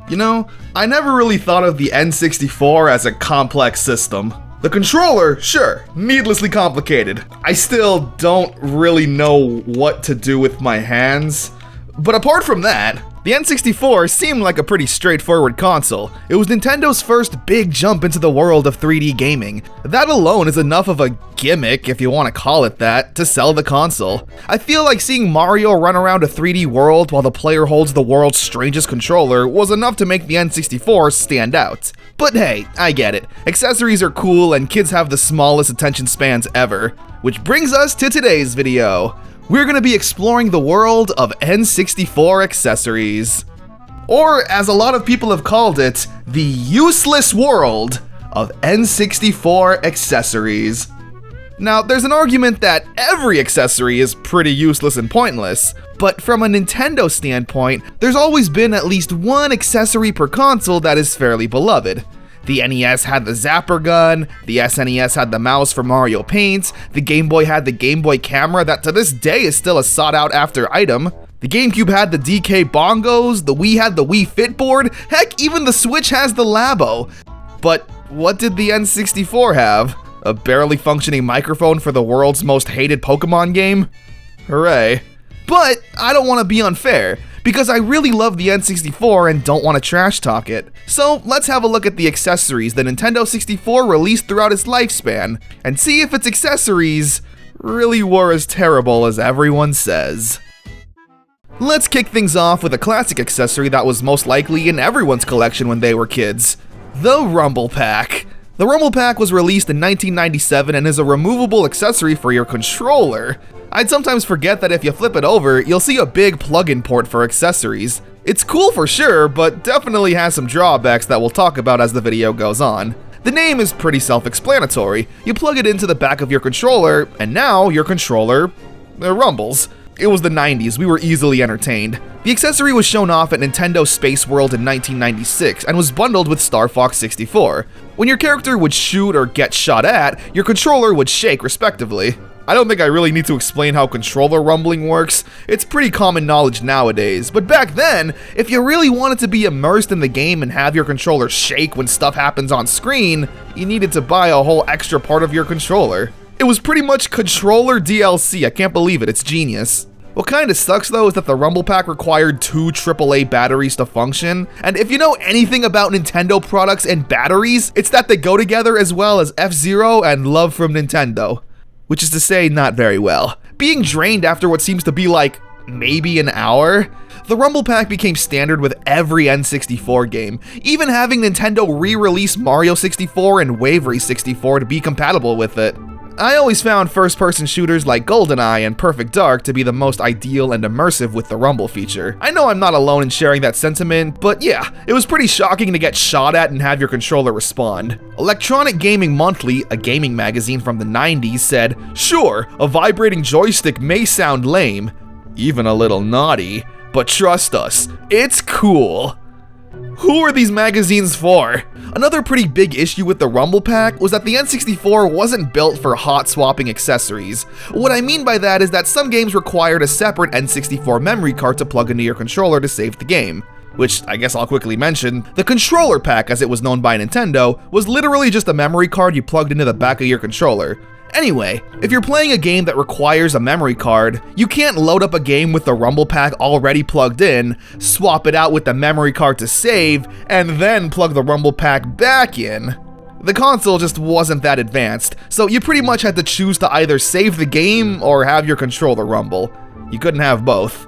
You know, I never really thought of the N64 as a complex system. The controller, sure, needlessly complicated. I still don't really know what to do with my hands. But apart from that, the N64 seemed like a pretty straightforward console. It was Nintendo's first big jump into the world of 3D gaming. That alone is enough of a gimmick, if you want to call it that, to sell the console. I feel like seeing Mario run around a 3D world while the player holds the world's strangest controller was enough to make the N64 stand out. But hey, I get it. Accessories are cool and kids have the smallest attention spans ever. Which brings us to today's video. We're going to be exploring the world of N64 accessories. Or, as a lot of people have called it, the useless world of N64 accessories. Now, there's an argument that every accessory is pretty useless and pointless, but from a Nintendo standpoint, there's always been at least one accessory per console that is fairly beloved. The NES had the Zapper gun, the SNES had the mouse for Mario Paint, the Game Boy had the Game Boy camera that to this day is still a sought-out after item, the GameCube had the DK bongos, the Wii had the Wii Fit board, heck, even the Switch has the Labo. But what did the N64 have? A barely functioning microphone for the world's most hated Pokemon game? Hooray. But I don't want to be unfair, because I really love the N64 and don't want to trash talk it. So let's have a look at the accessories the Nintendo 64 released throughout its lifespan, and see if its accessories really were as terrible as everyone says. Let's kick things off with a classic accessory that was most likely in everyone's collection when they were kids: the Rumble Pack. The Rumble Pack was released in 1997 and is a removable accessory for your controller. I'd sometimes forget that if you flip it over, you'll see a big plug-in port for accessories. It's cool for sure, but definitely has some drawbacks that we'll talk about as the video goes on. The name is pretty self-explanatory. You plug it into the back of your controller, and now your controller rumbles. It was the 90s, we were easily entertained. The accessory was shown off at Nintendo Space World in 1996 and was bundled with Star Fox 64. When your character would shoot or get shot at, your controller would shake respectively. I don't think I really need to explain how controller rumbling works. It's pretty common knowledge nowadays, but back then, if you really wanted to be immersed in the game and have your controller shake when stuff happens on screen, you needed to buy a whole extra part of your controller. It was pretty much controller DLC, I can't believe it, it's genius. What kinda sucks though is that the Rumble Pack required 2 AAA batteries to function, and if you know anything about Nintendo products and batteries, it's that they go together as well as F-Zero and Love from Nintendo. Which is to say, not very well. Being drained after what seems to be like, maybe an hour? The Rumble Pack became standard with every N64 game, even having Nintendo re-release Mario 64 and Wave Race 64 to be compatible with it. I always found first-person shooters like GoldenEye and Perfect Dark to be the most ideal and immersive with the rumble feature. I know I'm not alone in sharing that sentiment, but yeah, it was pretty shocking to get shot at and have your controller respond. Electronic Gaming Monthly, a gaming magazine from the 90s, said, "Sure, a vibrating joystick may sound lame, even a little naughty, but trust us, it's cool." Who are these magazines for? Another pretty big issue with the Rumble Pack was that the N64 wasn't built for hot swapping accessories. What I mean by that is that some games required a separate N64 memory card to plug into your controller to save the game. Which, I guess I'll quickly mention, the Controller Pack, as it was known by Nintendo, was literally just a memory card you plugged into the back of your controller. Anyway, if you're playing a game that requires a memory card, you can't load up a game with the Rumble Pack already plugged in, swap it out with the memory card to save, and then plug the Rumble Pack back in. The console just wasn't that advanced, so you pretty much had to choose to either save the game or have your controller rumble. You couldn't have both.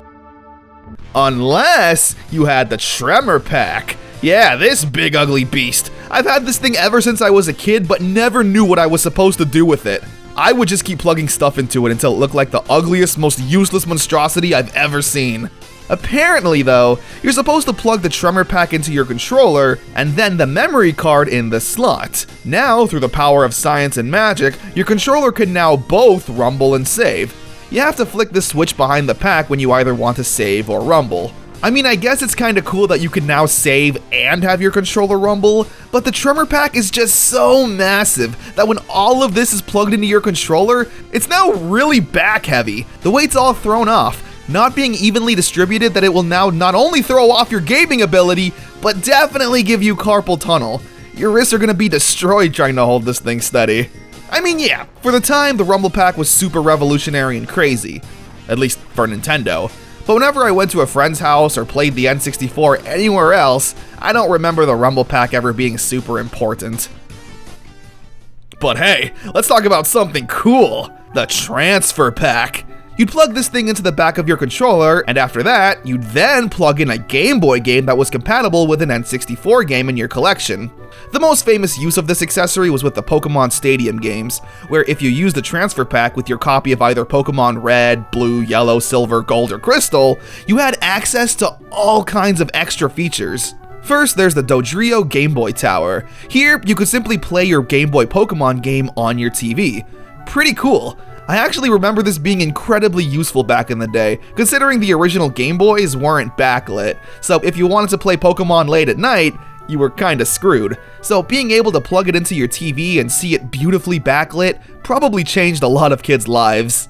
Unless you had the Tremor Pack. Yeah, this big ugly beast. I've had this thing ever since I was a kid, but never knew what I was supposed to do with it. I would just keep plugging stuff into it until it looked like the ugliest, most useless monstrosity I've ever seen. Apparently though, you're supposed to plug the Tremor Pack into your controller, and then the memory card in the slot. Now, through the power of science and magic, your controller can now both rumble and save. You have to flick the switch behind the pack when you either want to save or rumble. I mean, I guess it's kinda cool that you can now save and have your controller rumble, but the Tremor Pack is just so massive that when all of this is plugged into your controller, it's now really back heavy. The weight's all thrown off. not being evenly distributed that it will now not only throw off your gaming ability, but definitely give you carpal tunnel. Your wrists are gonna be destroyed trying to hold this thing steady. I mean, yeah, for the time, the Rumble Pack was super revolutionary and crazy. At least for Nintendo. But whenever I went to a friend's house or played the N64 anywhere else, I don't remember the Rumble Pack ever being super important. But hey, let's talk about something cool. The Transfer Pack. You'd plug this thing into the back of your controller, and after that, you'd then plug in a Game Boy game that was compatible with an N64 game in your collection. The most famous use of this accessory was with the Pokemon Stadium games, where if you used the Transfer Pack with your copy of either Pokemon Red, Blue, Yellow, Silver, Gold, or Crystal, you had access to all kinds of extra features. First, there's the Dodrio Game Boy Tower. Here, you could simply play your Game Boy Pokemon game on your TV. Pretty cool. I actually remember this being incredibly useful back in the day, considering the original Game Boys weren't backlit, so if you wanted to play Pokemon late at night, you were kinda screwed. So being able to plug it into your TV and see it beautifully backlit probably changed a lot of kids' lives.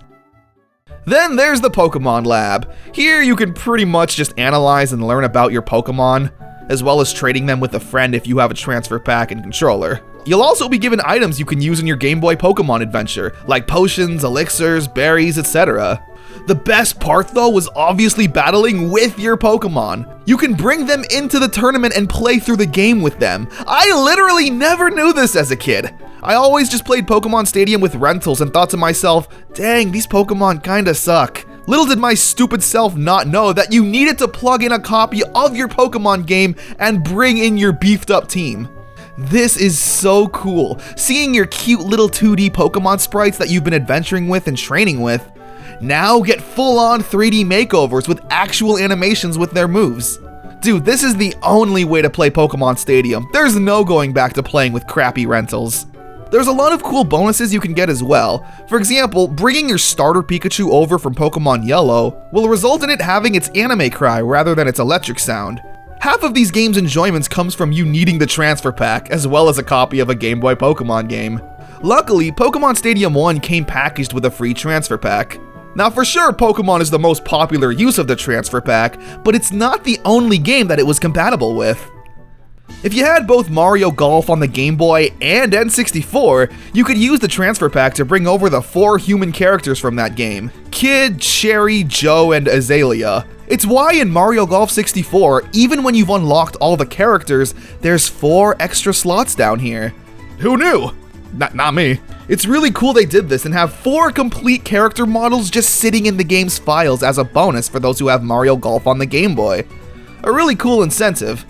Then there's the Pokemon Lab. Here you can pretty much just analyze and learn about your Pokemon, as well as trading them with a friend if you have a Transfer Pack and controller. You'll also be given items you can use in your Game Boy Pokemon adventure, like potions, elixirs, berries, etc. The best part though was obviously battling with your Pokemon. You can bring them into the tournament and play through the game with them. I literally never knew this as a kid. I always just played Pokemon Stadium with rentals and thought to myself, dang, these Pokemon kinda suck. Little did my stupid self not know that you needed to plug in a copy of your Pokemon game and bring in your beefed up team. This is so cool, seeing your cute little 2D Pokemon sprites that you've been adventuring with and training with, now get full-on 3D makeovers with actual animations with their moves. Dude, this is the only way to play Pokemon Stadium. There's no going back to playing with crappy rentals. There's a lot of cool bonuses you can get as well. For example, bringing your starter Pikachu over from Pokemon Yellow will result in it having its anime cry rather than its electric sound. Half of these games' enjoyments comes from you needing the Transfer Pack, as well as a copy of a Game Boy Pokemon game. Luckily, Pokemon Stadium 1 came packaged with a free Transfer Pack. Now for sure, Pokemon is the most popular use of the Transfer Pack, but it's not the only game that it was compatible with. If you had both Mario Golf on the Game Boy and N64, you could use the Transfer Pack to bring over the 4 human characters from that game: Kid, Cherry, Joe, and Azalea. It's why in Mario Golf 64, even when you've unlocked all the characters, there's 4 extra slots down here. Who knew? Not me. It's really cool they did this and have 4 complete character models just sitting in the game's files as a bonus for those who have Mario Golf on the Game Boy. A really cool incentive.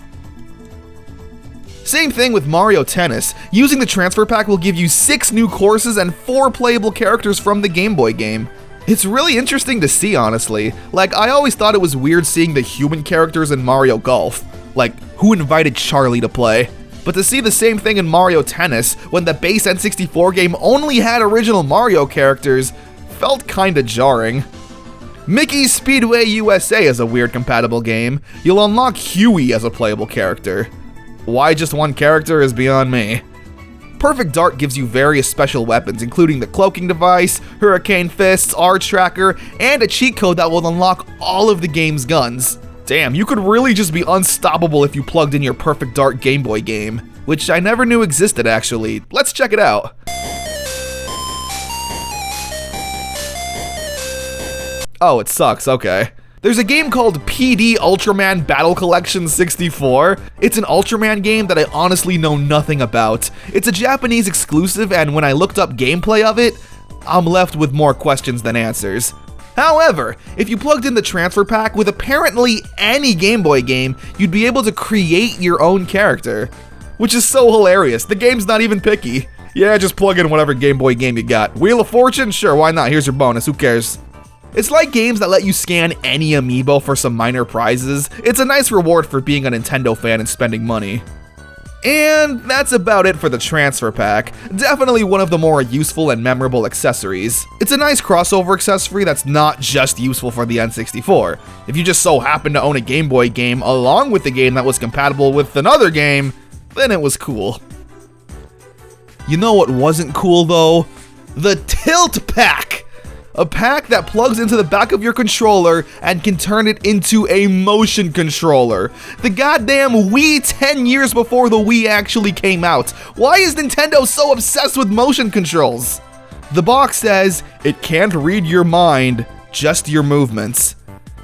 Same thing with Mario Tennis. Using the Transfer Pack will give you 6 new courses and 4 playable characters from the Game Boy game. It's really interesting to see, honestly. Like, I always thought it was weird seeing the human characters in Mario Golf. Like, who invited Charlie to play? But to see the same thing in Mario Tennis, when the base N64 game only had original Mario characters, felt kinda jarring. Mickey's Speedway USA is a weird compatible game. You'll unlock Huey as a playable character. Why just one character is beyond me. Perfect Dark gives you various special weapons, including the cloaking device, hurricane fists, R-Tracker, and a cheat code that will unlock all of the game's guns. Damn, you could really just be unstoppable if you plugged in your Perfect Dark Game Boy game, which I never knew existed actually. Let's check it out. Oh, it sucks, okay. There's a game called PD Ultraman Battle Collection 64. It's an Ultraman game that I honestly know nothing about. It's a Japanese exclusive, and when I looked up gameplay of it, I'm left with more questions than answers. However, if you plugged in the Transfer Pack with apparently any Game Boy game, you'd be able to create your own character. Which is so hilarious, the game's not even picky. Yeah, just plug in whatever Game Boy game you got. Wheel of Fortune? Sure, why not? Here's your bonus, who cares? It's like games that let you scan any amiibo for some minor prizes. It's a nice reward for being a Nintendo fan and spending money. And that's about it for the Transfer Pack. Definitely one of the more useful and memorable accessories. It's a nice crossover accessory that's not just useful for the N64. If you just so happen to own a Game Boy game along with the game that was compatible with another game, then it was cool. You know what wasn't cool though? The Tilt Pack! A pack that plugs into the back of your controller and can turn it into a motion controller. The goddamn Wii 10 years before the Wii actually came out. Why is Nintendo so obsessed with motion controls? The box says, it can't read your mind, just your movements.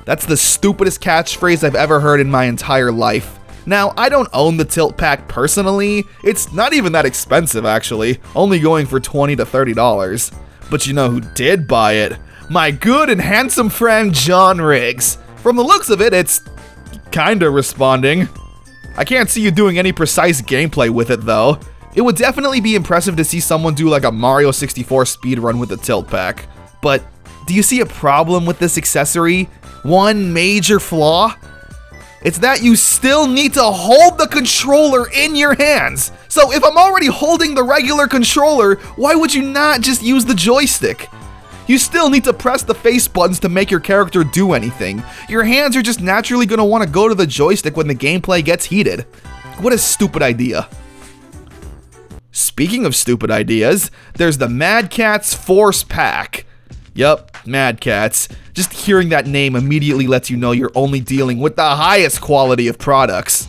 That's the stupidest catchphrase I've ever heard in my entire life. Now, I don't own the Tilt Pack personally. It's not even that expensive actually, only going for $20 to $30. But you know who did buy it? My good and handsome friend John Riggs. From the looks of it, it's kinda responding. I can't see you doing any precise gameplay with it though. It would definitely be impressive to see someone do like a Mario 64 speedrun with the Tilt Pack. But do you see a problem with this accessory? One major flaw? It's that you still need to hold the controller in your hands. So if I'm already holding the regular controller, why would you not just use the joystick? You still need to press the face buttons to make your character do anything. Your hands are just naturally gonna want to go to the joystick when the gameplay gets heated. What a stupid idea. Speaking of stupid ideas, there's the Mad Catz Force Pack. Yup, Mad Catz. Just hearing that name immediately lets you know you're only dealing with the highest quality of products.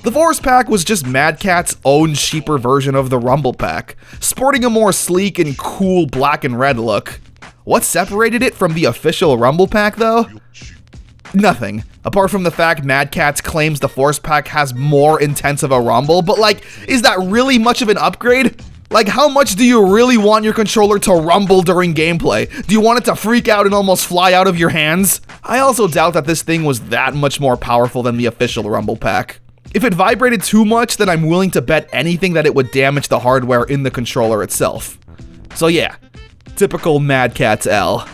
The Force Pack was just Mad Catz's own cheaper version of the Rumble Pack, sporting a more sleek and cool black and red look. What separated it from the official Rumble Pack though? Nothing, apart from the fact Mad Catz claims the Force Pack has more intense of a rumble, but like, is that really much of an upgrade? Like, how much do you really want your controller to rumble during gameplay? Do you want it to freak out and almost fly out of your hands? I also doubt that this thing was that much more powerful than the official Rumble Pack. If it vibrated too much, then I'm willing to bet anything that it would damage the hardware in the controller itself. So yeah, typical Mad Catz L.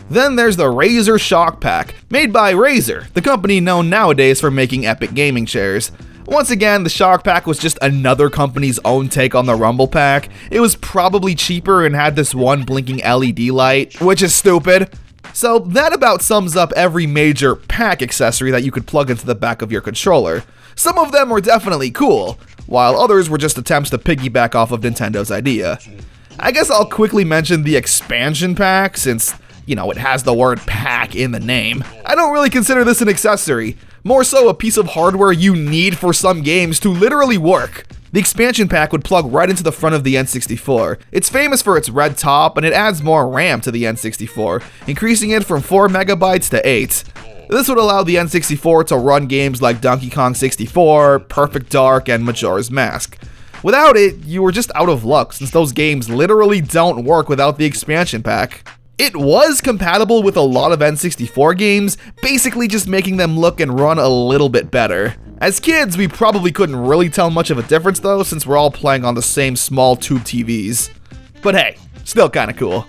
Then there's the Razer Shock Pack, made by Razer, the company known nowadays for making epic gaming chairs. Once again, the Shock Pack was just another company's own take on the Rumble Pack. It was probably cheaper and had this one blinking LED light, which is stupid. So that about sums up every major pack accessory that you could plug into the back of your controller. Some of them were definitely cool, while others were just attempts to piggyback off of Nintendo's idea. I guess I'll quickly mention the expansion pack since, you know, it has the word pack in the name. I don't really consider this an accessory, more so a piece of hardware you need for some games to literally work. The expansion pack would plug right into the front of the N64. It's famous for its red top, and it adds more RAM to the N64, increasing it from 4 megabytes to 8. This would allow the N64 to run games like Donkey Kong 64, Perfect Dark, and Majora's Mask. Without it, you were just out of luck, since those games literally don't work without the expansion pack. It was compatible with a lot of N64 games, basically just making them look and run a little bit better. As kids, we probably couldn't really tell much of a difference though, since we're all playing on the same small tube TVs. But hey, still kinda cool.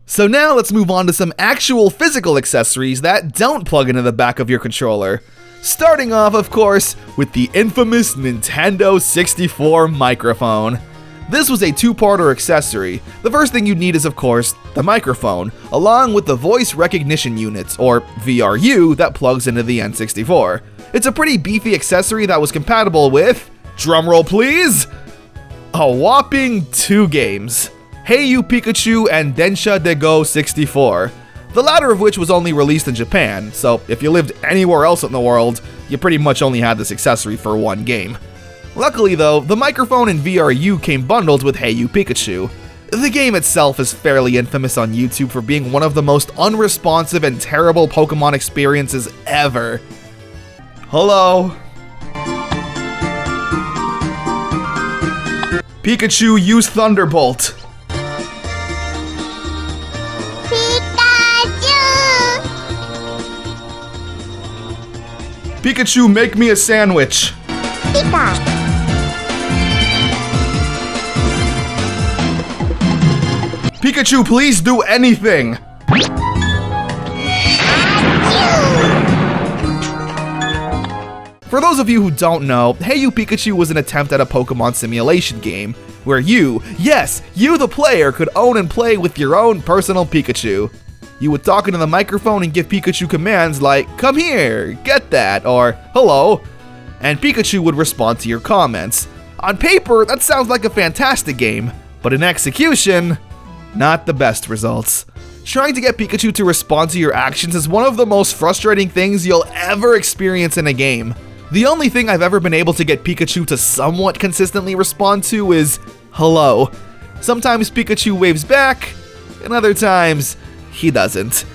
So now let's move on to some actual physical accessories that don't plug into the back of your controller. Starting off, of course, with the infamous Nintendo 64 microphone. This was a two-parter accessory. The first thing you'd need is, of course, the microphone, along with the voice recognition units, or VRU, that plugs into the N64. It's a pretty beefy accessory that was compatible with, drumroll please, a whopping 2 games, Hey You Pikachu and Densha de Go 64. The latter of which was only released in Japan, so if you lived anywhere else in the world, you pretty much only had this accessory for one game. Luckily though, the microphone and VRU came bundled with Hey You Pikachu. The game itself is fairly infamous on YouTube for being one of the most unresponsive and terrible Pokemon experiences ever. Hello? Pikachu, use Thunderbolt. Pikachu, make me a sandwich. Pika. Pikachu, please do anything! For those of you who don't know, Hey You Pikachu was an attempt at a Pokemon simulation game, where you, yes, you the player, could own and play with your own personal Pikachu. You would talk into the microphone and give Pikachu commands like, come here, get that, or hello, and Pikachu would respond to your comments. On paper, that sounds like a fantastic game, but in execution, not the best results. Trying to get Pikachu to respond to your actions is one of the most frustrating things you'll ever experience in a game. The only thing I've ever been able to get Pikachu to somewhat consistently respond to is hello. Sometimes Pikachu waves back, and other times, he doesn't.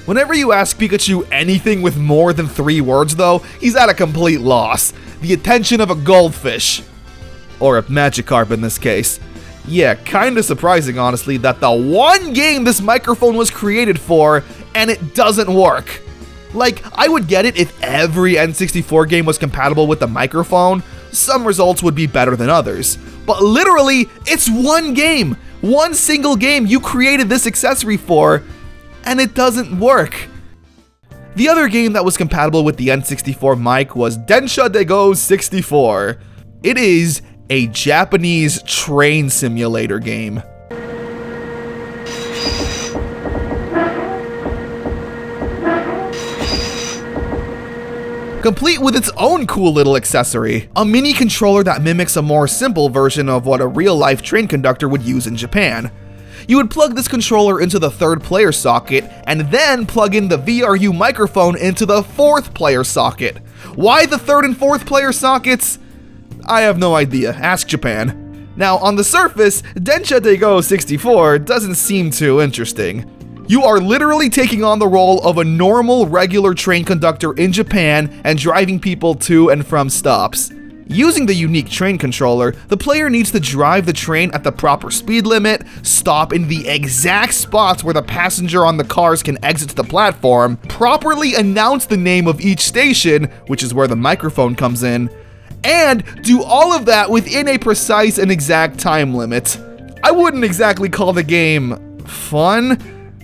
Whenever you ask Pikachu anything with more than 3 words though, he's at a complete loss. The attention of a goldfish. Or a Magikarp in this case. Yeah, kinda surprising honestly that the one game this microphone was created for, and it doesn't work. Like, I would get it if every N64 game was compatible with the microphone. Some results would be better than others. But literally, it's one game! One single game you created this accessory for, and it doesn't work. The other game that was compatible with the N64 mic was N64 64. It is a Japanese train simulator game. Complete with its own cool little accessory, a mini controller that mimics a more simple version of what a real-life train conductor would use in Japan. You would plug this controller into the 3rd player socket, and then plug in the VRU microphone into the 4th player socket. Why the 3rd and 4th player sockets? I have no idea, ask Japan. Now, on the surface, N64 64 doesn't seem too interesting. You are literally taking on the role of a normal, regular train conductor in Japan and driving people to and from stops. Using the unique train controller, the player needs to drive the train at the proper speed limit, stop in the exact spots where the passenger on the cars can exit the platform, properly announce the name of each station, which is where the microphone comes in, and do all of that within a precise and exact time limit. I wouldn't exactly call the game fun,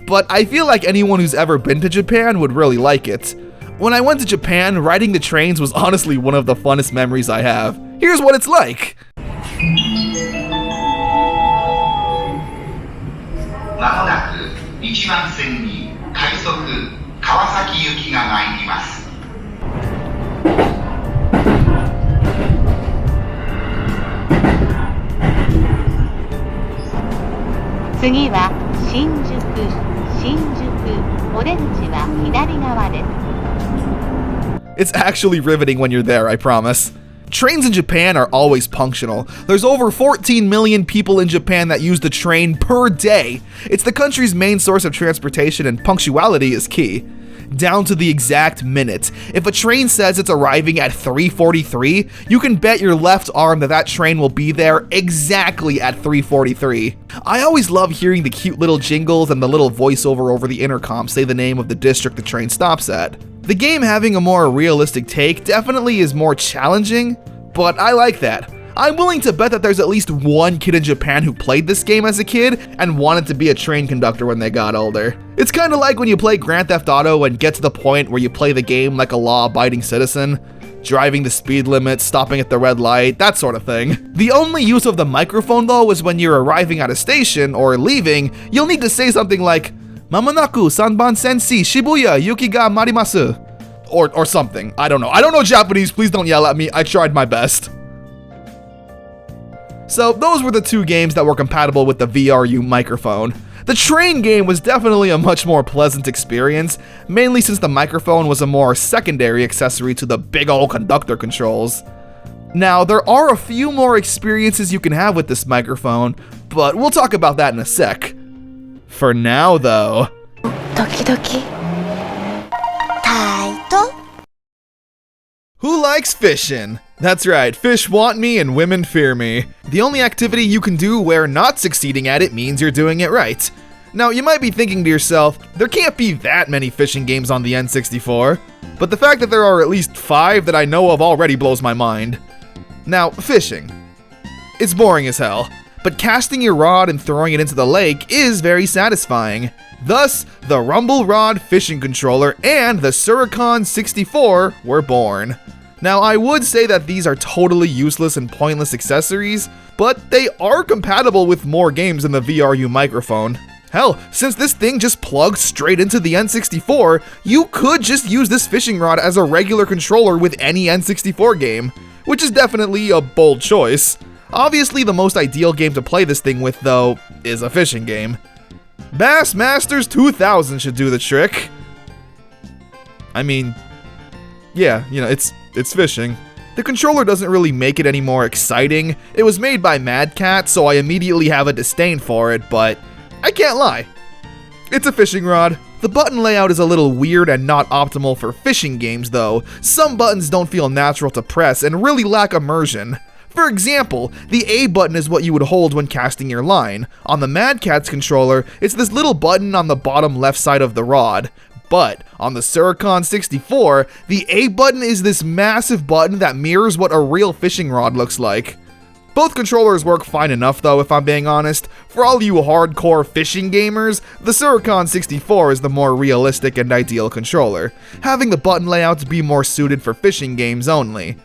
but I feel like anyone who's ever been to Japan would really like it. When I went to Japan, riding the trains was honestly one of the funnest memories I have. Here's what it's like. まもなく1番線に快速川崎行きが参ります。次は新宿、オレンジは左側です。 It's actually riveting when you're there, I promise. Trains in Japan are always punctual. There's over 14 million people in Japan that use the train per day. It's the country's main source of transportation, and punctuality is key. Down to the exact minute. If a train says it's arriving at 3:43, you can bet your left arm that train will be there exactly at 3:43. I always love hearing the cute little jingles and the little voiceover over the intercom say the name of the district the train stops at. The game having a more realistic take definitely is more challenging, but I like that. I'm willing to bet that there's at least one kid in Japan who played this game as a kid and wanted to be a train conductor when they got older. It's kind of like when you play Grand Theft Auto and get to the point where you play the game like a law-abiding citizen, driving the speed limit, stopping at the red light, that sort of thing. The only use of the microphone though is when you're arriving at a station or leaving, you'll need to say something like, Mamamonaku Sanban Sensi Shibuya Yuki ga marimasu. Or something. I don't know. I don't know Japanese, please don't yell at me. I tried my best. So those were the 2 games that were compatible with the VRU microphone. The train game was definitely a much more pleasant experience, mainly since the microphone was a more secondary accessory to the big ol' conductor controls. Now, there are a few more experiences you can have with this microphone, but we'll talk about that in a sec. For now, though... Who likes fishing? That's right, fish want me and women fear me. The only activity you can do where not succeeding at it means you're doing it right. Now, you might be thinking to yourself, there can't be that many fishing games on the N64, but the fact that there are at least 5 that I know of already blows my mind. Now, fishing. It's boring as hell, but casting your rod and throwing it into the lake is very satisfying. Thus, the Rumble Rod fishing controller and the Suricon 64 were born. Now, I would say that these are totally useless and pointless accessories, but they are compatible with more games than the VRU microphone. Hell, since this thing just plugs straight into the N64, you could just use this fishing rod as a regular controller with any N64 game, which is definitely a bold choice. Obviously, the most ideal game to play this thing with, though, is a fishing game. Bass Masters 2000 should do the trick. I mean, yeah, you know, it's fishing. The controller doesn't really make it any more exciting. It was made by Mad Cat, so I immediately have a disdain for it, but I can't lie. It's a fishing rod. The button layout is a little weird and not optimal for fishing games, though. Some buttons don't feel natural to press and really lack immersion. For example, the A button is what you would hold when casting your line. On the Mad Cat's controller, it's this little button on the bottom left side of the rod. But on the ConnerTheWaffle, the A button is this massive button that mirrors what a real fishing rod looks like. Both controllers work fine enough though, if I'm being honest. For all you hardcore fishing gamers, the ConnerTheWaffle is the more realistic and ideal controller, having the button layouts be more suited for fishing games only.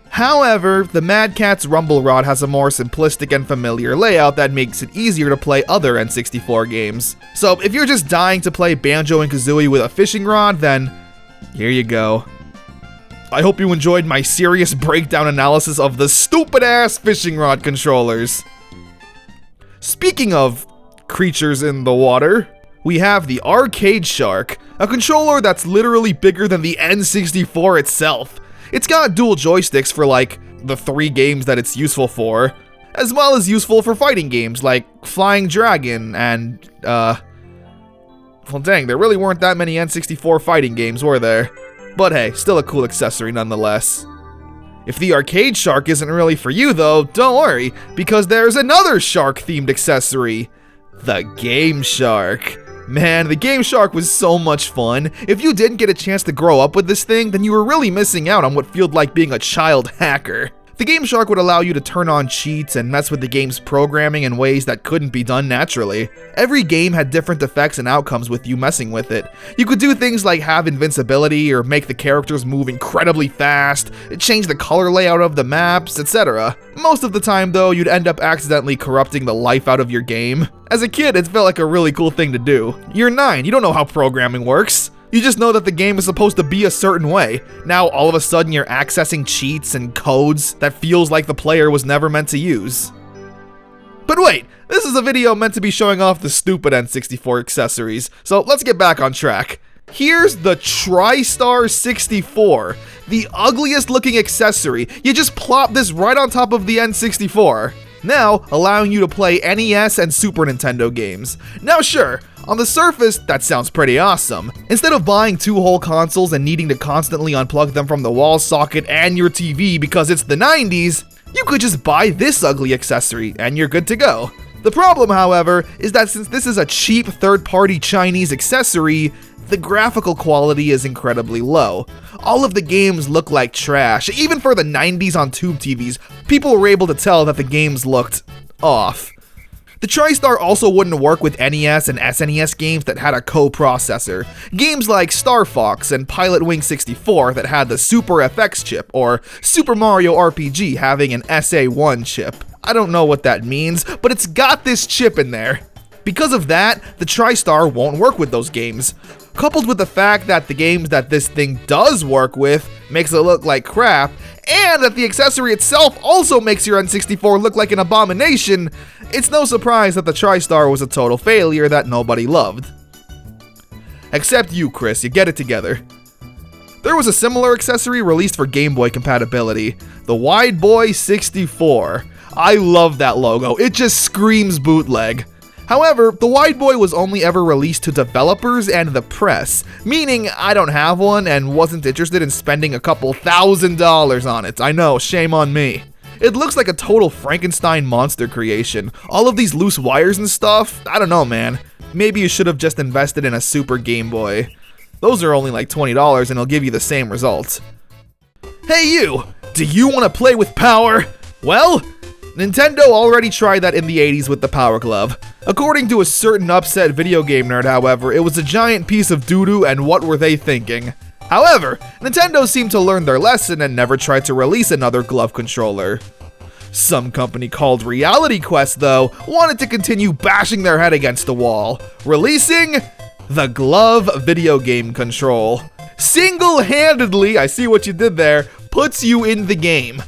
However, the Mad Cat's Rumble Rod has a more simplistic and familiar layout that makes it easier to play other N64 games. So if you're just dying to play Banjo and Kazooie with a fishing rod, then here you go. I hope you enjoyed my serious breakdown analysis of the stupid-ass fishing rod controllers. Speaking of creatures in the water, we have the Arcade Shark, a controller that's literally bigger than the N64 itself. It's got dual joysticks for like the 3 games that it's useful for, as well as useful for fighting games like Flying Dragon and, well dang, there really weren't that many N64 fighting games, were there? But hey, still a cool accessory nonetheless. If the Arcade Shark isn't really for you though, don't worry, because there's another shark-themed accessory, the Game Shark. Man, the Game Shark was so much fun. If you didn't get a chance to grow up with this thing, then you were really missing out on what felt like being a child hacker. The Game Shark would allow you to turn on cheats and mess with the game's programming in ways that couldn't be done naturally. Every game had different effects and outcomes with you messing with it. You could do things like have invincibility or make the characters move incredibly fast, change the color layout of the maps, etc. Most of the time though, you'd end up accidentally corrupting the life out of your game. As a kid, it felt like a really cool thing to do. You're 9, you don't know how programming works. You just know that the game is supposed to be a certain way. Now, all of a sudden, you're accessing cheats and codes that feels like the player was never meant to use. But wait, this is a video meant to be showing off the stupid N64 accessories, so let's get back on track. Here's the TriStar 64, the ugliest looking accessory. You just plop this right on top of the N64. Now, allowing you to play NES and Super Nintendo games. Now sure, on the surface, that sounds pretty awesome. Instead of buying 2 whole consoles and needing to constantly unplug them from the wall socket and your TV because it's the 90s, you could just buy this ugly accessory and you're good to go. The problem, however, is that since this is a cheap third-party Chinese accessory, the graphical quality is incredibly low. All of the games look like trash. Even for the 90s on tube TVs, people were able to tell that the games looked off. The TriStar also wouldn't work with NES and SNES games that had a co-processor. Games like Star Fox and Pilot Wing 64 that had the Super FX chip, or Super Mario RPG having an SA1 chip. I don't know what that means, but it's got this chip in there. Because of that, the TriStar won't work with those games. Coupled with the fact that the games that this thing does work with makes it look like crap, and that the accessory itself also makes your N64 look like an abomination, it's no surprise that the TriStar was a total failure that nobody loved. Except you, Chris, you get it together. There was a similar accessory released for Game Boy compatibility, the Wide Boy 64. I love that logo, it just screams bootleg. However, the Wide Boy was only ever released to developers and the press, meaning I don't have one and wasn't interested in spending a couple $1,000s on it. I know, shame on me. It looks like a total Frankenstein monster creation. All of these loose wires and stuff, I don't know, man. Maybe you should have just invested in a Super Game Boy. Those are only like $20 and it'll give you the same result. Hey you! Do you want to play with power? Well, Nintendo already tried that in the 80s with the Power Glove. According to a certain upset video game nerd, however, it was a giant piece of doo-doo and what were they thinking? However, Nintendo seemed to learn their lesson and never tried to release another glove controller. Some company called Reality Quest, though, wanted to continue bashing their head against the wall, releasing the Glove Video Game Control. Single-handedly, I see what you did there, puts you in the game.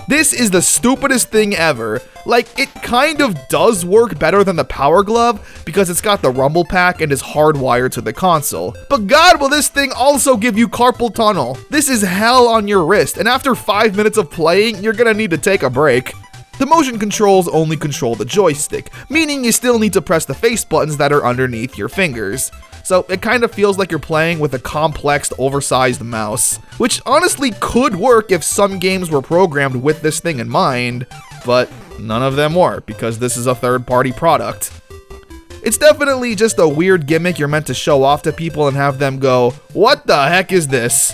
This is the stupidest thing ever. Like, it kind of does work better than the Power Glove because it's got the rumble pack and is hardwired to the console. But God, will this thing also give you carpal tunnel? This is hell on your wrist, and after 5 minutes of playing, you're gonna need to take a break. The motion controls only control the joystick, meaning you still need to press the face buttons that are underneath your fingers. So it kind of feels like you're playing with a complex, oversized mouse, which honestly could work if some games were programmed with this thing in mind, but none of them were because this is a third-party product. It's definitely just a weird gimmick you're meant to show off to people and have them go, "What the heck is this?"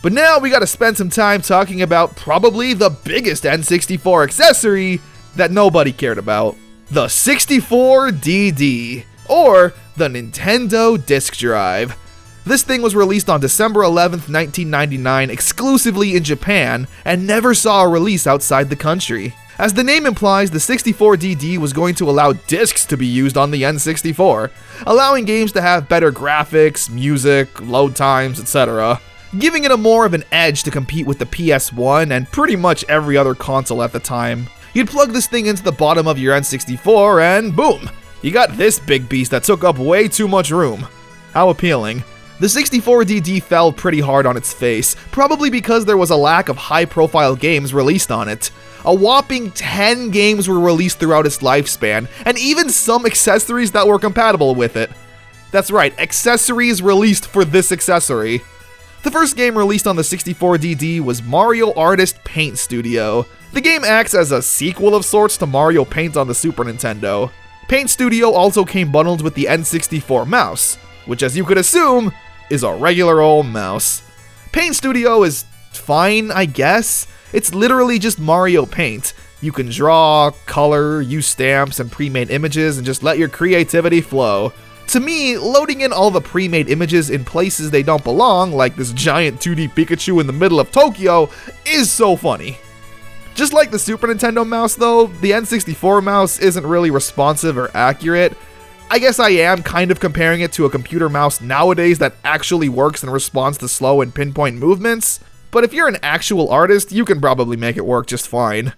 But now we gotta spend some time talking about probably the biggest N64 accessory that nobody cared about. The 64DD, or the Nintendo Disk Drive. This thing was released on December 11th, 1999 exclusively in Japan and never saw a release outside the country. As the name implies, the 64DD was going to allow discs to be used on the N64, allowing games to have better graphics, music, load times, etc., giving it a more of an edge to compete with the PS1 and pretty much every other console at the time. You'd plug this thing into the bottom of your N64 and boom, you got this big beast that took up way too much room. How appealing. The 64DD fell pretty hard on its face, probably because there was a lack of high-profile games released on it. A whopping 10 games were released throughout its lifespan, and even some accessories that were compatible with it. That's right, accessories released for this accessory. The first game released on the 64DD was Mario Artist Paint Studio. The game acts as a sequel of sorts to Mario Paint on the Super Nintendo. Paint Studio also came bundled with the N64 mouse, which as you could assume, is a regular old mouse. Paint Studio is fine, I guess. It's literally just Mario Paint. You can draw, color, use stamps and pre-made images and just let your creativity flow. To me, loading in all the pre-made images in places they don't belong, like this giant 2D Pikachu in the middle of Tokyo, is so funny. Just like the Super Nintendo mouse though, the N64 mouse isn't really responsive or accurate. I guess I am kind of comparing it to a computer mouse nowadays that actually works and responds to slow and pinpoint movements, but if you're an actual artist, you can probably make it work just fine.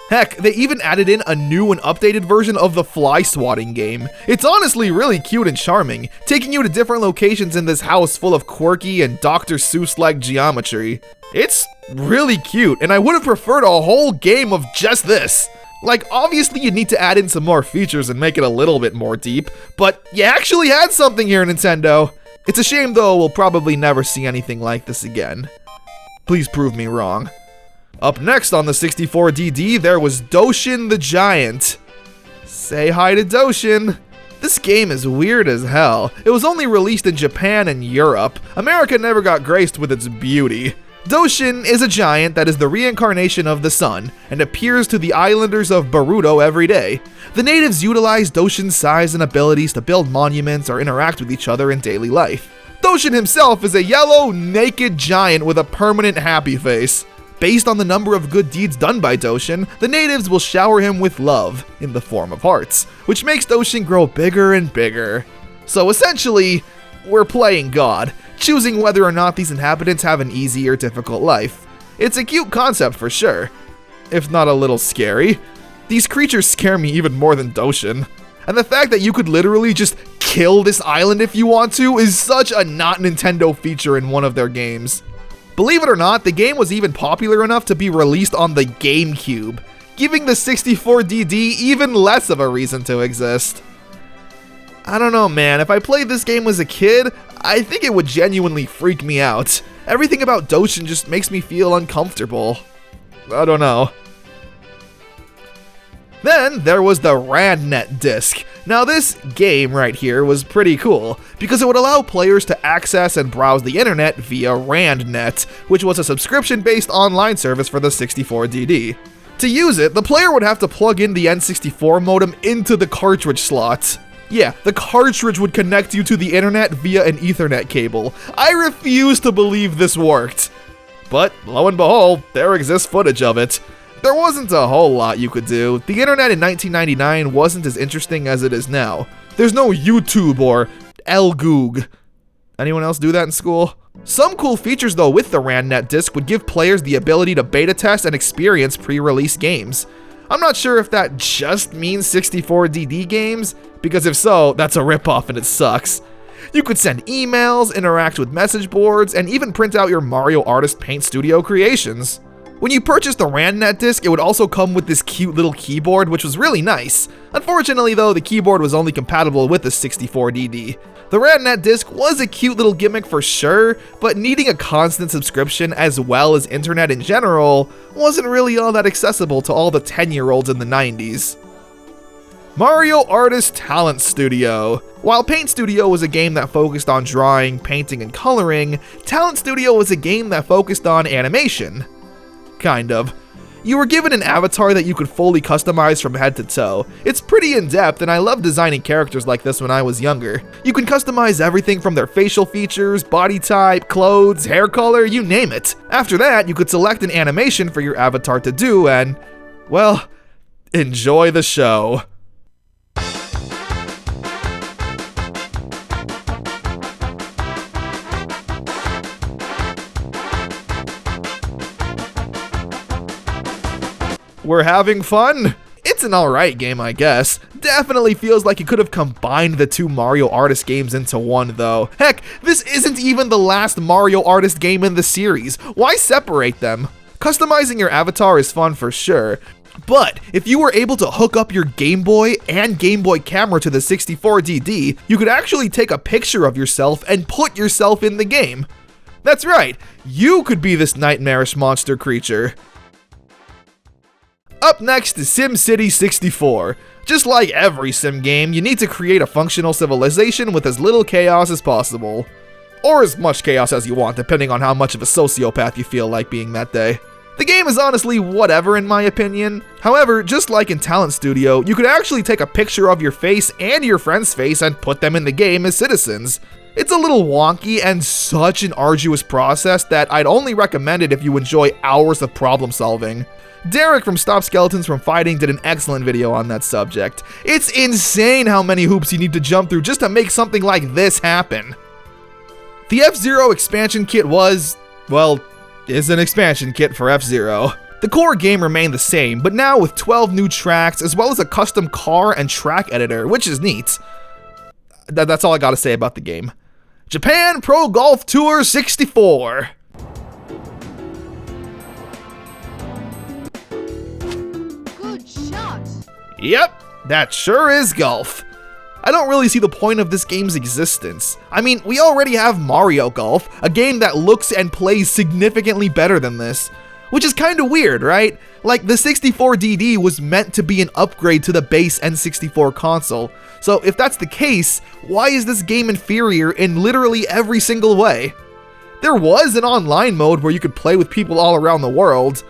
Heck, they even added in a new and updated version of the fly swatting game. It's honestly really cute and charming, taking you to different locations in this house full of quirky and Dr. Seuss-like geometry. It's really cute, and I would have preferred a whole game of just this. Like, obviously you need to add in some more features and make it a little bit more deep, but you actually had something here, Nintendo. It's a shame though, we'll probably never see anything like this again. Please prove me wrong. Up next on the 64DD, there was Doshin the Giant. Say hi to Doshin. This game is weird as hell. It was only released in Japan and Europe. America never got graced with its beauty. Doshin is a giant that is the reincarnation of the sun, and appears to the islanders of Baruto every day. The natives utilize Doshin's size and abilities to build monuments or interact with each other in daily life. Doshin himself is a yellow, naked giant with a permanent happy face. Based on the number of good deeds done by Doshin, the natives will shower him with love, in the form of hearts, which makes Doshin grow bigger and bigger. So essentially, we're playing God, choosing whether or not these inhabitants have an easy or difficult life. It's a cute concept for sure, if not a little scary. These creatures scare me even more than Doshin. And the fact that you could literally just kill this island if you want to is such a not Nintendo feature in one of their games. Believe it or not, the game was even popular enough to be released on the GameCube, giving the 64DD even less of a reason to exist. I don't know, man, if I played this game as a kid, I think it would genuinely freak me out. Everything about Doshin just makes me feel uncomfortable. I don't know. Then there was the RandNet disc. Now this game right here was pretty cool, because it would allow players to access and browse the internet via RandNet, which was a subscription-based online service for the 64DD. To use it, the player would have to plug in the N64 modem into the cartridge slot. Yeah, the cartridge would connect you to the internet via an Ethernet cable. I refuse to believe this worked. But, lo and behold, there exists footage of it. There wasn't a whole lot you could do. The internet in 1999 wasn't as interesting as it is now. There's no YouTube or Elgoog. Anyone else do that in school? Some cool features though with the RANDnet disc would give players the ability to beta test and experience pre-release games. I'm not sure if that just means 64DD games, because if so, that's a ripoff and it sucks. You could send emails, interact with message boards, and even print out your Mario Artist Paint Studio creations. When you purchased the RANDnet disc, it would also come with this cute little keyboard, which was really nice. Unfortunately though, the keyboard was only compatible with the 64DD. The RANDnet disc was a cute little gimmick for sure, but needing a constant subscription as well as internet in general wasn't really all that accessible to all the 10-year-olds in the 90s. Mario Artist Talent Studio. While Paint Studio was a game that focused on drawing, painting, and coloring, Talent Studio was a game that focused on animation. Kind of. You were given an avatar that you could fully customize from head to toe. It's pretty in-depth, and I loved designing characters like this when I was younger. You can customize everything from their facial features, body type, clothes, hair color, you name it. After that, you could select an animation for your avatar to do and, well, enjoy the show. We're having fun? It's an alright game, I guess. Definitely feels like you could have combined the two Mario Artist games into one, though. Heck, this isn't even the last Mario Artist game in the series. Why separate them? Customizing your avatar is fun for sure, but if you were able to hook up your Game Boy and Game Boy camera to the 64DD, you could actually take a picture of yourself and put yourself in the game. That's right, you could be this nightmarish monster creature. Up next is SimCity 64. Just like every sim game, you need to create a functional civilization with as little chaos as possible. Or as much chaos as you want, depending on how much of a sociopath you feel like being that day. The game is honestly whatever in my opinion. However, just like in Talent Studio, you could actually take a picture of your face and your friend's face and put them in the game as citizens. It's a little wonky and such an arduous process that I'd only recommend it if you enjoy hours of problem solving. Derek from Stop Skeletons from Fighting did an excellent video on that subject. It's insane how many hoops you need to jump through just to make something like this happen. The F-Zero expansion kit was, well, is an expansion kit for F-Zero. The core game remained the same, but now with 12 new tracks as well as a custom car and track editor, which is neat. That's all I gotta say about the game. Japan Pro Golf Tour 64. Yep, that sure is golf. I don't really see the point of this game's existence. I mean, we already have Mario Golf, a game that looks and plays significantly better than this. Which is kinda weird, right? Like, the 64DD was meant to be an upgrade to the base N64 console. So if that's the case, why is this game inferior in literally every single way? There was an online mode where you could play with people all around the world.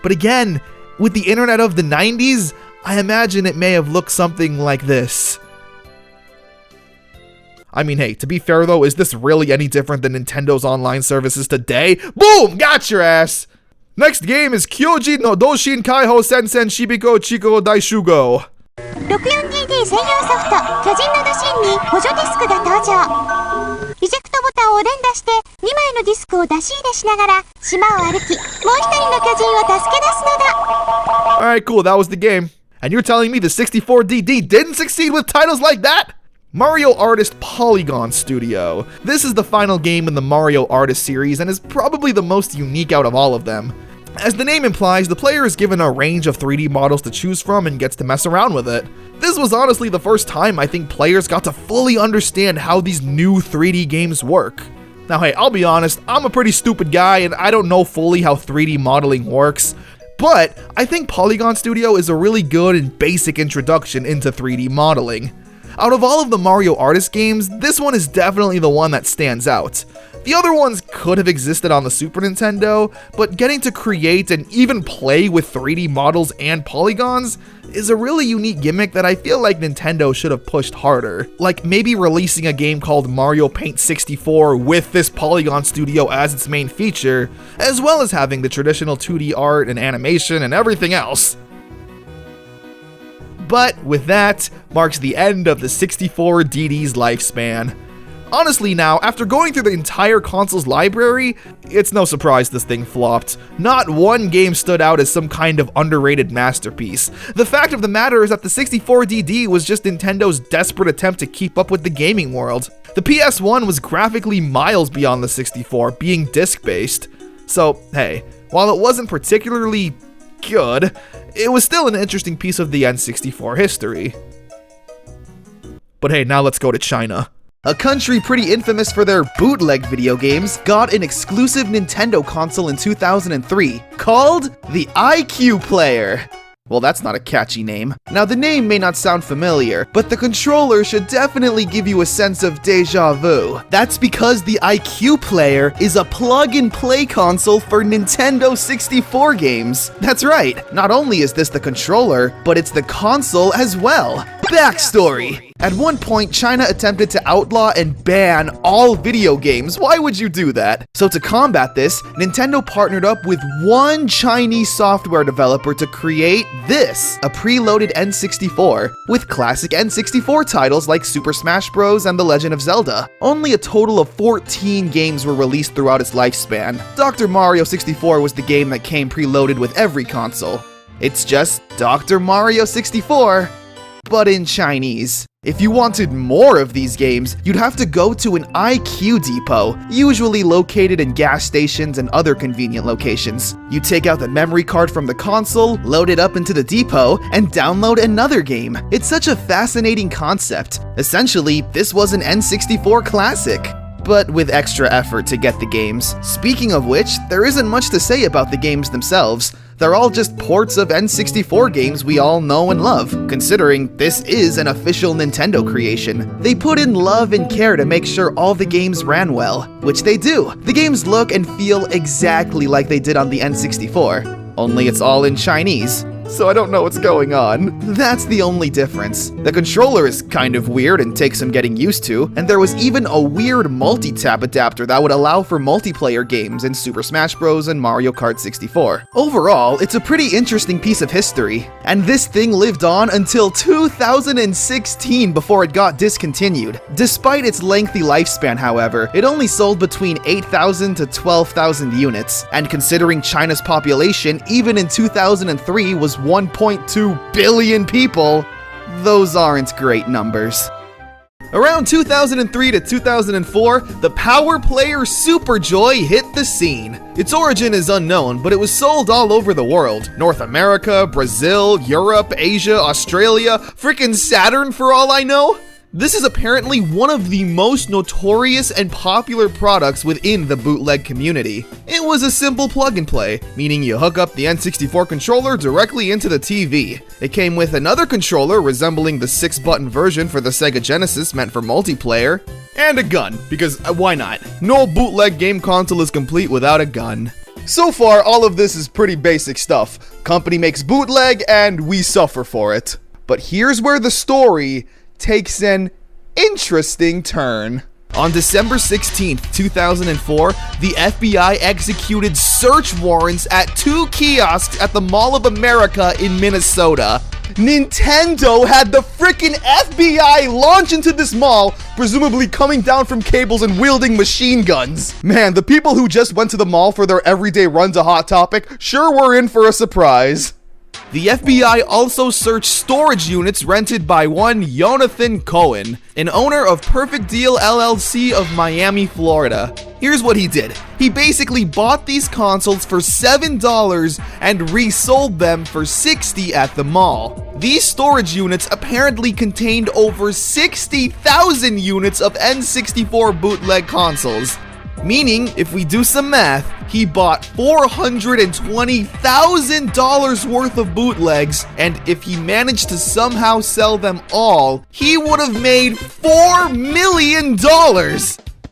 But again, with the internet of the 90s, I imagine it may have looked something like this. I mean, hey, to be fair though, is this really any different than Nintendo's online services today? Boom! Got your ass! Next game is Kyoji no Doshin Kaiho Sensen Shibiko Chiko Daishugo. 64DD 専用ソフト「巨人のドシン」に補助ディスクが登場。イジェクトボタンを連打して2枚のディスクを出し入れしながら島を歩き、もう一人の巨人を助け出すのだ。 Alright, cool, that was the game. And you're telling me the 64DD didn't succeed with titles like that? Mario Artist Polygon Studio. This is the final game in the Mario Artist series and is probably the most unique out of all of them. As the name implies, the player is given a range of 3D models to choose from and gets to mess around with it. This was honestly the first time I think players got to fully understand how these new 3D games work. Now hey, I'll be honest, I'm a pretty stupid guy and I don't know fully how 3D modeling works, but I think Polygon Studio is a really good and basic introduction into 3D modeling. Out of all of the Mario Artist games, this one is definitely the one that stands out. The other ones could have existed on the Super Nintendo, but getting to create and even play with 3D models and polygons is a really unique gimmick that I feel like Nintendo should have pushed harder. Like maybe releasing a game called Mario Paint 64 with this Polygon Studio as its main feature, as well as having the traditional 2D art and animation and everything else. But with that marks the end of the 64DD's lifespan. Honestly now, after going through the entire console's library, it's no surprise this thing flopped. Not one game stood out as some kind of underrated masterpiece. The fact of the matter is that the 64DD was just Nintendo's desperate attempt to keep up with the gaming world. The PS1 was graphically miles beyond the 64, being disc-based. So, hey, while it wasn't particularly good, it was still an interesting piece of the N64 history. But hey, now let's go to China. A country pretty infamous for their bootleg video games got an exclusive Nintendo console in 2003 called the IQ Player. Well, that's not a catchy name. Now, the name may not sound familiar, but the controller should definitely give you a sense of deja vu. That's because the IQ Player is a plug-and-play console for Nintendo 64 games. That's right, not only is this the controller, but it's the console as well. Backstory. At one point, China attempted to outlaw and ban all video games. Why would you do that? So to combat this, Nintendo partnered up with one Chinese software developer to create this, a preloaded N64, with classic N64 titles like Super Smash Bros. And The Legend of Zelda. Only a total of 14 games were released throughout its lifespan. Dr. Mario 64 was the game that came preloaded with every console. It's just Dr. Mario 64, but in Chinese. If you wanted more of these games, you'd have to go to an IQ depot, usually located in gas stations and other convenient locations. You take out the memory card from the console, load it up into the depot, and download another game. It's such a fascinating concept. Essentially, this was an N64 classic, but with extra effort to get the games. Speaking of which, there isn't much to say about the games themselves. They're all just ports of N64 games we all know and love, considering this is an official Nintendo creation. They put in love and care to make sure all the games ran well, which they do. The games look and feel exactly like they did on the N64, only it's all in Chinese. So I don't know what's going on. That's the only difference. The controller is kind of weird and takes some getting used to, and there was even a weird multi-tap adapter that would allow for multiplayer games in Super Smash Bros. And Mario Kart 64. Overall, it's a pretty interesting piece of history, and this thing lived on until 2016 before it got discontinued. Despite its lengthy lifespan, however, it only sold between 8,000 to 12,000 units, and considering China's population, even in 2003 was 1.2 billion people, those aren't great numbers. Around 2003 to 2004, the Power Player Super Joy hit the scene. Its origin is unknown, but it was sold all over the world. North America, Brazil, Europe, Asia, Australia, frickin' Saturn for all I know. This is apparently one of the most notorious and popular products within the bootleg community. It was a simple plug and play, meaning you hook up the N64 controller directly into the TV. It came with another controller resembling the 6-button version for the Sega Genesis meant for multiplayer, and a gun, because why not? No bootleg game console is complete without a gun. So far, all of this is pretty basic stuff. Company makes bootleg and we suffer for it. But here's where the story takes an interesting turn. On December 16, 2004, the FBI executed search warrants at 2 kiosks at the Mall of America in Minnesota. Nintendo had the frickin' FBI launch into this mall, presumably coming down from cables and wielding machine guns. Man, the people who just went to the mall for their everyday run to Hot Topic sure were in for a surprise. The FBI also searched storage units rented by one Jonathan Cohen, an owner of Perfect Deal LLC of Miami, Florida. Here's what he did. He basically bought these consoles for $7 and resold them for $60 at the mall. These storage units apparently contained over 60,000 units of N64 bootleg consoles. Meaning, if we do some math, he bought $420,000 worth of bootlegs, and if he managed to somehow sell them all, he would have made $4 million!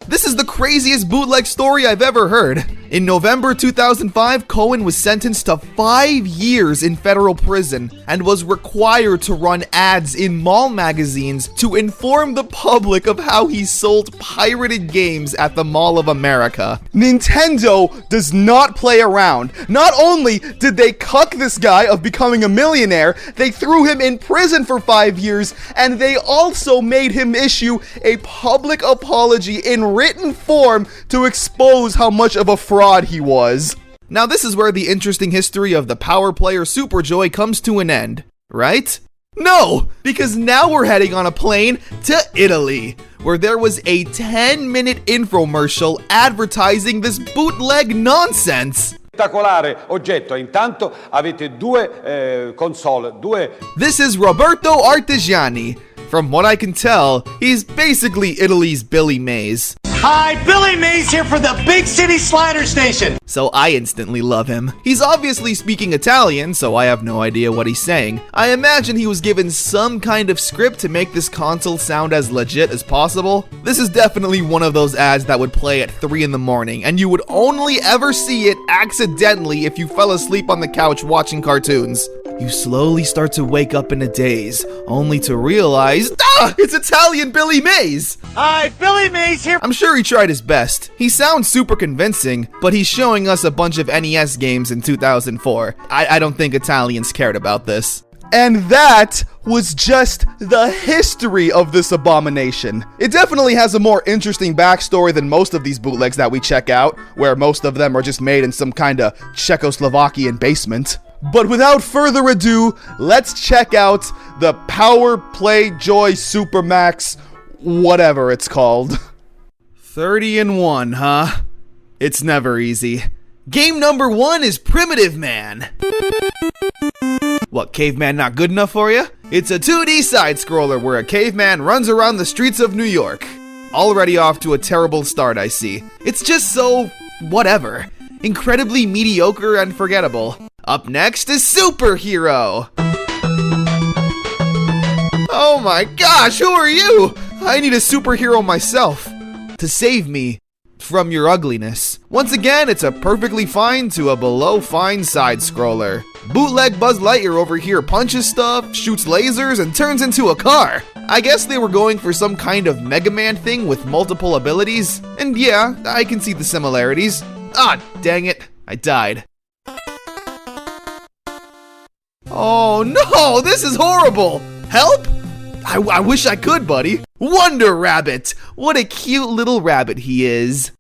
This is the craziest bootleg story I've ever heard. In November 2005, Cohen was sentenced to 5 years in federal prison and was required to run ads in mall magazines to inform the public of how he sold pirated games at the Mall of America. Nintendo does not play around. Not only did they cuck this guy of becoming a millionaire, they threw him in prison for 5 years, and they also made him issue a public apology in written form to expose how much of a fraud he was. Now this is where the interesting history of the Power Player Superjoy comes to an end, right? No, because now we're heading on a plane to Italy, where there was a 10-minute infomercial advertising this bootleg nonsense. Spettacolare oggetto, intanto avete due console, This is Roberto Artigiani. From what I can tell, he's basically Italy's Billy Mays. Hi, Billy Mays here for the Big City Slider Station. So I instantly love him. He's obviously speaking Italian, so I have no idea what he's saying. I imagine he was given some kind of script to make this console sound as legit as possible. This is definitely one of those ads that would play at 3 in the morning, and you would only ever see it accidentally if you fell asleep on the couch watching cartoons. You slowly start to wake up in a daze, only to realize, it's Italian Billy Mays! Hi, Billy Mays here. I'm sure he tried his best. He sounds super convincing, but he's showing us a bunch of NES games in 2004. I don't think Italians cared about this. And that was just the history of this abomination. It definitely has a more interesting backstory than most of these bootlegs that we check out, where most of them are just made in some kind of Czechoslovakian basement. But without further ado, let's check out the Power Play Joy Supermax, whatever it's called. 30-1, huh? It's never easy. Game number 1 is Primitive Man. What, Caveman not good enough for you? It's a 2D side-scroller where a caveman runs around the streets of New York. Already off to a terrible start, I see. It's just so... whatever. Incredibly mediocre and forgettable. Up next is Superhero. Oh my gosh, who are you? I need a superhero myself to save me from your ugliness. Once again, it's a perfectly fine to a below fine side scroller. Bootleg Buzz Lightyear over here punches stuff, shoots lasers, and turns into a car. I guess they were going for some kind of Mega Man thing with multiple abilities. And yeah, I can see the similarities. Ah, dang it, I died. Oh no, this is horrible! Help? I wish I could, buddy. Wonder Rabbit! What a cute little rabbit he is.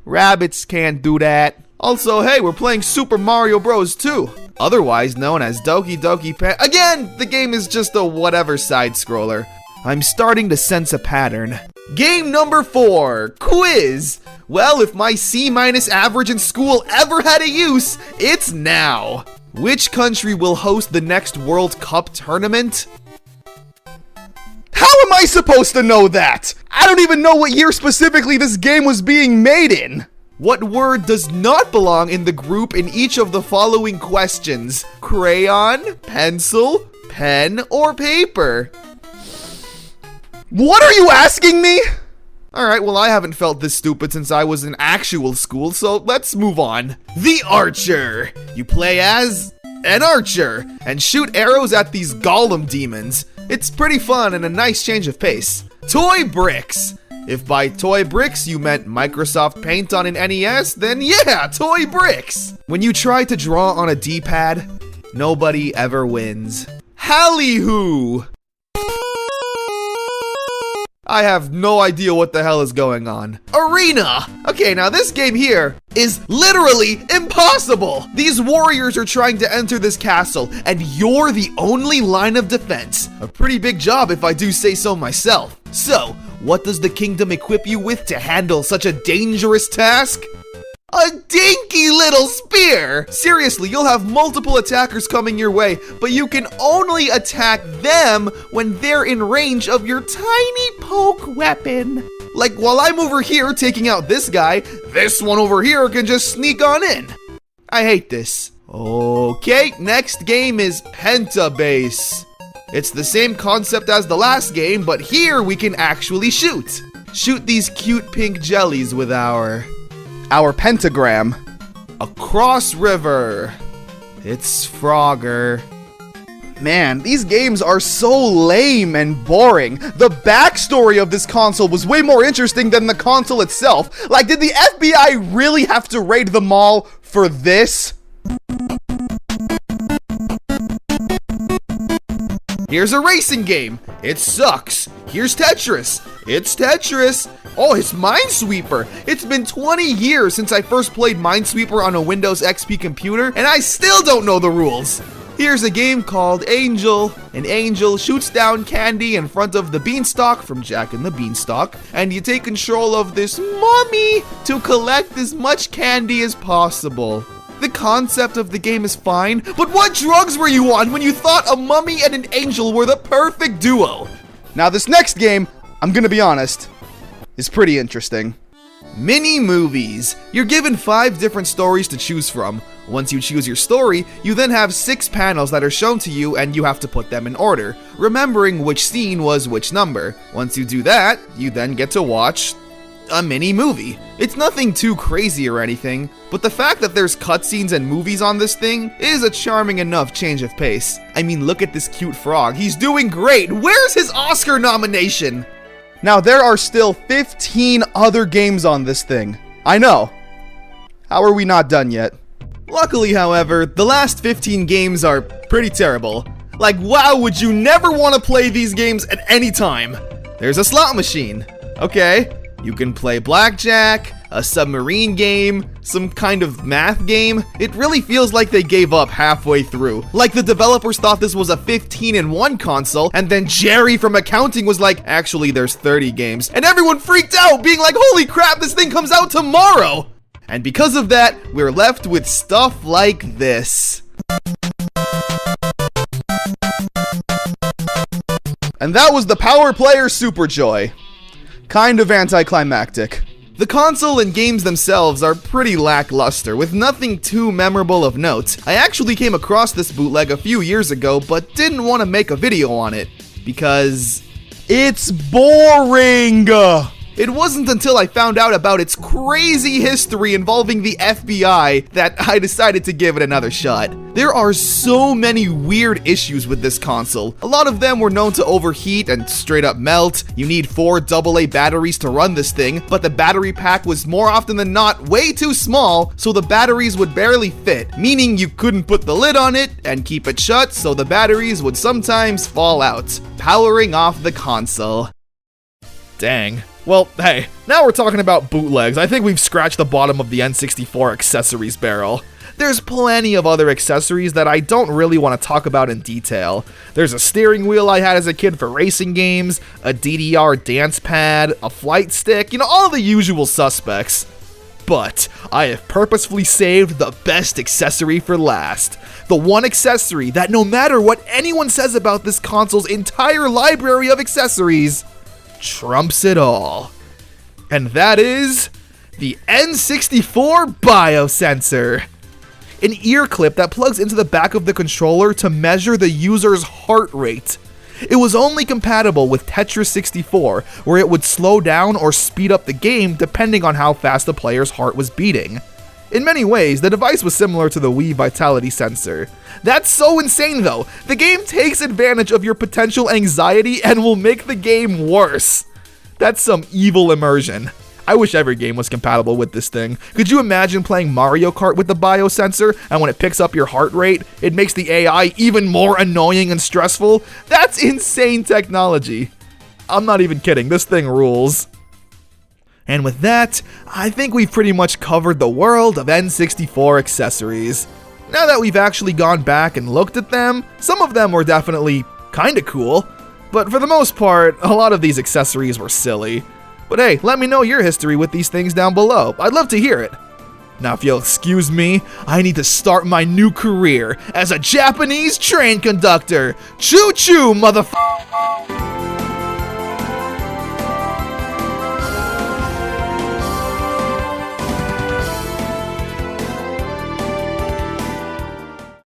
Rabbits can't do that. Also, hey, we're playing Super Mario Bros. 2, otherwise known as Doki Doki Again, the game is just a whatever side-scroller. I'm starting to sense a pattern. Game number 4, Quiz. Well, if my C- average in school ever had a use, it's now. Which country will host the next World Cup tournament? How am I supposed to know that? I don't even know what year specifically this game was being made in. What word does not belong in the group in each of the following questions? Crayon, pencil, pen, or paper? What are you asking me? Alright, well, I haven't felt this stupid since I was in actual school, so let's move on. The Archer. You play as an archer and shoot arrows at these golem demons. It's pretty fun and a nice change of pace. Toy Bricks. If by Toy Bricks you meant Microsoft Paint on an NES, then yeah, Toy Bricks. When you try to draw on a D-pad, nobody ever wins. Halley-hoo. I have no idea what the hell is going on. Arena! Okay, now this game here is literally impossible! These warriors are trying to enter this castle, and you're the only line of defense. A pretty big job if I do say so myself. So, what does the kingdom equip you with to handle such a dangerous task? A dinky little spear! Seriously, you'll have multiple attackers coming your way, but you can only attack them when they're in range of your tiny poke weapon. Like, while I'm over here taking out this guy, this one over here can just sneak on in. I hate this. Okay, next game is Pentabase. It's the same concept as the last game, but here we can actually shoot. Shoot these cute pink jellies with our pentagram. Across river. It's Frogger. Man, these games are so lame and boring. The backstory of this console was way more interesting than the console itself. Like, did the FBI really have to raid the mall for this? Here's a racing game. It sucks. Here's Tetris. It's Tetris. Oh, it's Minesweeper. It's been 20 years since I first played Minesweeper on a Windows XP computer, and I still don't know the rules. Here's a game called Angel. An angel shoots down candy in front of the beanstalk from Jack and the Beanstalk, and you take control of this mummy to collect as much candy as possible. The concept of the game is fine, but what drugs were you on when you thought a mummy and an angel were the perfect duo? Now this next game, I'm gonna be honest, is pretty interesting. Mini movies. You're given 5 different stories to choose from. Once you choose your story, you then have 6 panels that are shown to you and you have to put them in order, remembering which scene was which number. Once you do that, you then get to watch a mini movie. It's nothing too crazy or anything, but the fact that there's cutscenes and movies on this thing is a charming enough change of pace. I mean, look at this cute frog. He's doing great. Where's his Oscar nomination? Now, there are still 15 other games on this thing. I know. How are we not done yet? Luckily, however, the last 15 games are pretty terrible. Like, wow, would you never want to play these games at any time? There's a slot machine. Okay, you can play blackjack, a submarine game, some kind of math game. It really feels like they gave up halfway through. Like the developers thought this was a 15-in-1 console, and then Jerry from accounting was like, actually there's 30 games. And everyone freaked out, being like, holy crap, this thing comes out tomorrow! And because of that, we're left with stuff like this. And that was the Power Player Super Joy. Kind of anticlimactic. The console and games themselves are pretty lackluster, with nothing too memorable of note. I actually came across this bootleg a few years ago, but didn't want to make a video on it, because it's boring! It wasn't until I found out about its crazy history involving the FBI that I decided to give it another shot. There are so many weird issues with this console. A lot of them were known to overheat and straight up melt. You need 4 AA batteries to run this thing, but the battery pack was more often than not way too small, so the batteries would barely fit, meaning you couldn't put the lid on it and keep it shut, so the batteries would sometimes fall out, powering off the console. Dang. Well, hey, now we're talking about bootlegs. I think we've scratched the bottom of the N64 accessories barrel. There's plenty of other accessories that I don't really want to talk about in detail. There's a steering wheel I had as a kid for racing games, a DDR dance pad, a flight stick, you know, all the usual suspects. But I have purposefully saved the best accessory for last. The one accessory that no matter what anyone says about this console's entire library of accessories, trumps it all. And that is the N64 biosensor. An ear clip that plugs into the back of the controller to measure the user's heart rate. It was only compatible with Tetris 64, where it would slow down or speed up the game depending on how fast the player's heart was beating. In many ways, the device was similar to the Wii Vitality sensor. That's so insane though. The game takes advantage of your potential anxiety and will make the game worse. That's some evil immersion. I wish every game was compatible with this thing. Could you imagine playing Mario Kart with the biosensor, and when it picks up your heart rate, it makes the AI even more annoying and stressful? That's insane technology. I'm not even kidding, this thing rules. And with that, I think we've pretty much covered the world of N64 accessories. Now that we've actually gone back and looked at them, some of them were definitely kinda cool, but for the most part, a lot of these accessories were silly. But hey, let me know your history with these things down below. I'd love to hear it. Now if you'll excuse me, I need to start my new career as a Japanese train conductor. Choo-choo, motherfucker!